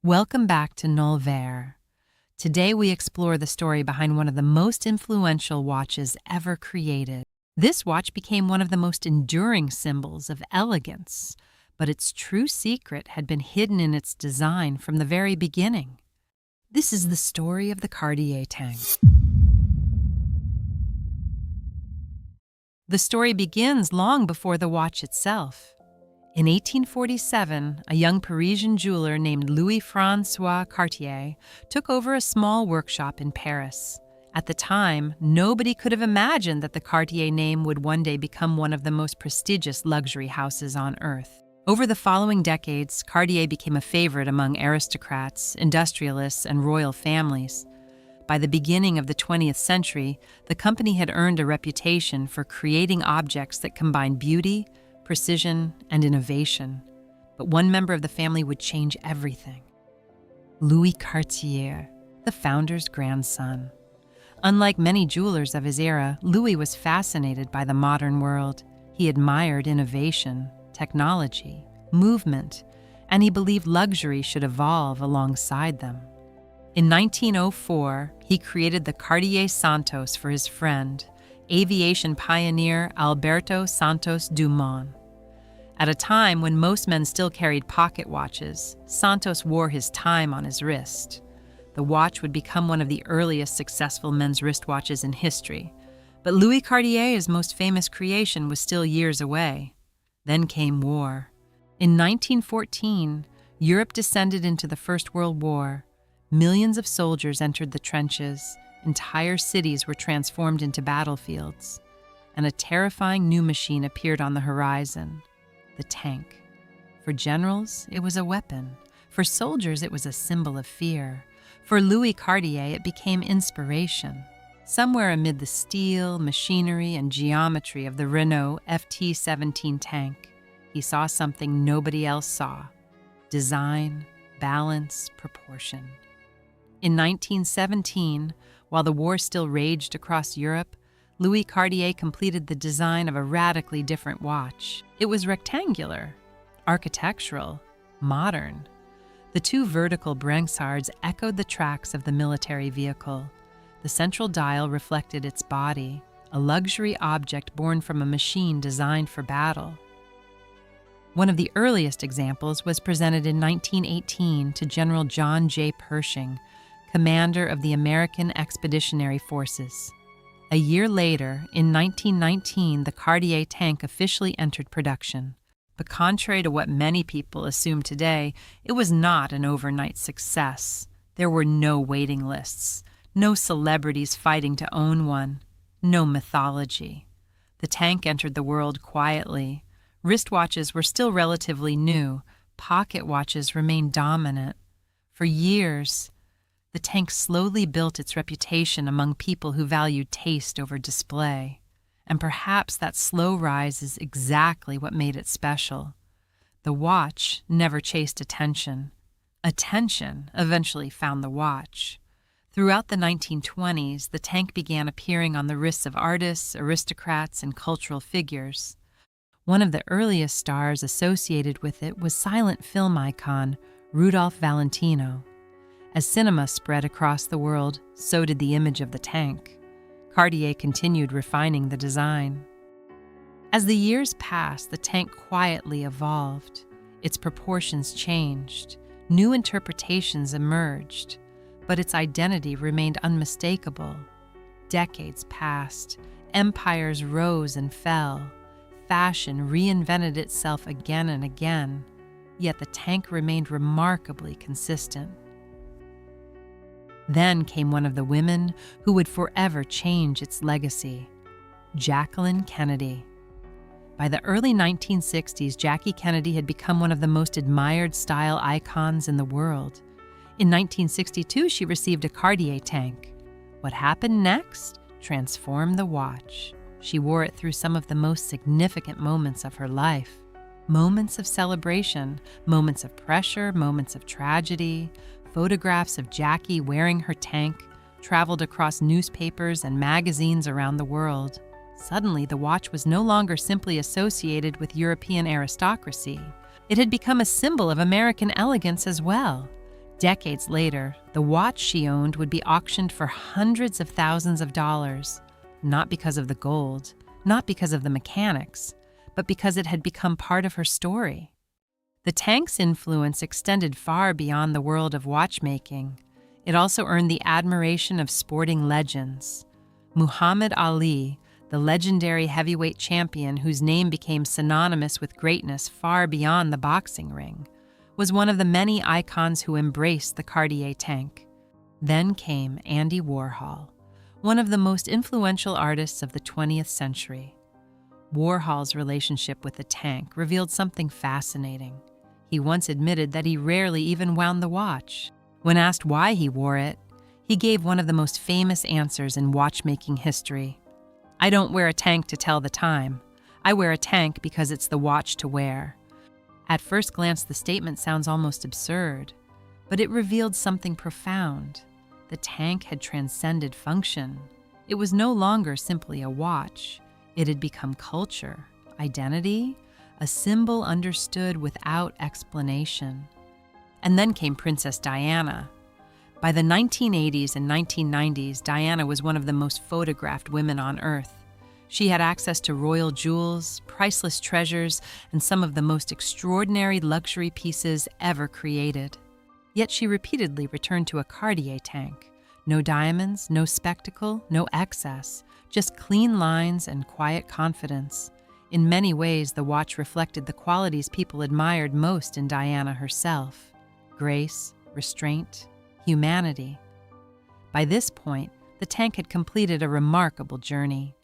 Welcome back to Nolvere. Today we explore the story behind one of the most influential watches ever created. This watch became one of the most enduring symbols of elegance, but its true secret had been hidden in its design from the very beginning. This is the story of the Cartier Tank. The story begins long before the watch itself. In 1847, a young Parisian jeweler named Louis-François Cartier took over a small workshop in Paris. At the time, nobody could have imagined that the Cartier name would one day become one of the most prestigious luxury houses on earth. Over the following decades, Cartier became a favorite among aristocrats, industrialists, and royal families. By the beginning of the 20th century, the company had earned a reputation for creating objects that combine beauty, precision, and innovation. But one member of the family would change everything. Louis Cartier, the founder's grandson. Unlike many jewelers of his era, Louis was fascinated by the modern world. He admired innovation, technology, movement, and he believed luxury should evolve alongside them. In 1904, he created the Cartier Santos for his friend, aviation pioneer Alberto Santos Dumont. At a time when most men still carried pocket watches, Santos wore his time on his wrist. The watch would become one of the earliest successful men's wristwatches in history, but Louis Cartier's most famous creation was still years away. Then came war. In 1914, Europe descended into the First World War. Millions of soldiers entered the trenches. Entire cities were transformed into battlefields, and a terrifying new machine appeared on the horizon, the tank. For generals, it was a weapon. For soldiers, it was a symbol of fear. For Louis Cartier, it became inspiration. Somewhere amid the steel, machinery, and geometry of the Renault FT-17 tank, he saw something nobody else saw: design, balance, proportion. In 1917, while the war still raged across Europe, Louis Cartier completed the design of a radically different watch. It was rectangular, architectural, modern. The two vertical brancards echoed the tracks of the military vehicle. The central dial reflected its body, a luxury object born from a machine designed for battle. One of the earliest examples was presented in 1918 to General John J. Pershing, commander of the American Expeditionary Forces. A year later, in 1919, the Cartier Tank officially entered production. But contrary to what many people assume today, it was not an overnight success. There were no waiting lists, no celebrities fighting to own one, no mythology. The tank entered the world quietly. Wristwatches were still relatively new. Pocket watches remained dominant. For years, the tank slowly built its reputation among people who valued taste over display. And perhaps that slow rise is exactly what made it special. The watch never chased attention. Attention eventually found the watch. Throughout the 1920s, the tank began appearing on the wrists of artists, aristocrats, and cultural figures. One of the earliest stars associated with it was silent film icon Rudolph Valentino. As cinema spread across the world, so did the image of the tank. Cartier continued refining the design. As the years passed, the tank quietly evolved. Its proportions changed. New interpretations emerged, but its identity remained unmistakable. Decades passed. Empires rose and fell. Fashion reinvented itself again and again, yet the tank remained remarkably consistent. Then came one of the women who would forever change its legacy, Jacqueline Kennedy. By the early 1960s, Jackie Kennedy had become one of the most admired style icons in the world. In 1962, she received a Cartier Tank. What happened next transformed the watch. She wore it through some of the most significant moments of her life. Moments of celebration, moments of pressure, moments of tragedy. Photographs of Jackie wearing her tank traveled across newspapers and magazines around the world. Suddenly, the watch was no longer simply associated with European aristocracy. It had become a symbol of American elegance as well. Decades later, the watch she owned would be auctioned for hundreds of thousands of dollars, not because of the gold, not because of the mechanics, but because it had become part of her story. The Tank's influence extended far beyond the world of watchmaking. It also earned the admiration of sporting legends. Muhammad Ali, the legendary heavyweight champion whose name became synonymous with greatness far beyond the boxing ring, was one of the many icons who embraced the Cartier Tank. Then came Andy Warhol, one of the most influential artists of the 20th century. Warhol's relationship with the Tank revealed something fascinating. He once admitted that he rarely even wound the watch. When asked why he wore it, he gave one of the most famous answers in watchmaking history. "I don't wear a tank to tell the time. I wear a tank because it's the watch to wear." At first glance, the statement sounds almost absurd, but it revealed something profound. The Tank had transcended function. It was no longer simply a watch. It had become culture, identity, a symbol understood without explanation. And then came Princess Diana. By the 1980s and 1990s, Diana was one of the most photographed women on Earth. She had access to royal jewels, priceless treasures, and some of the most extraordinary luxury pieces ever created. Yet she repeatedly returned to a Cartier Tank. No diamonds, no spectacle, no excess, just clean lines and quiet confidence. In many ways, the watch reflected the qualities people admired most in Diana herself: grace, restraint, humanity. By this point, the Tank had completed a remarkable journey.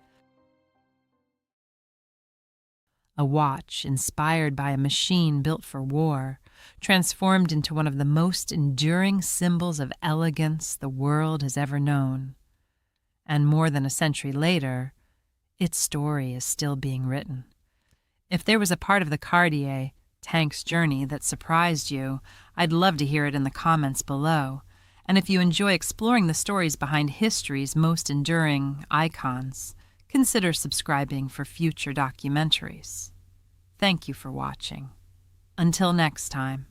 A watch inspired by a machine built for war, transformed into one of the most enduring symbols of elegance the world has ever known. And more than a century later, its story is still being written. If there was a part of the Cartier Tank's journey that surprised you, I'd love to hear it in the comments below. And if you enjoy exploring the stories behind history's most enduring icons, consider subscribing for future documentaries. Thank you for watching. Until next time.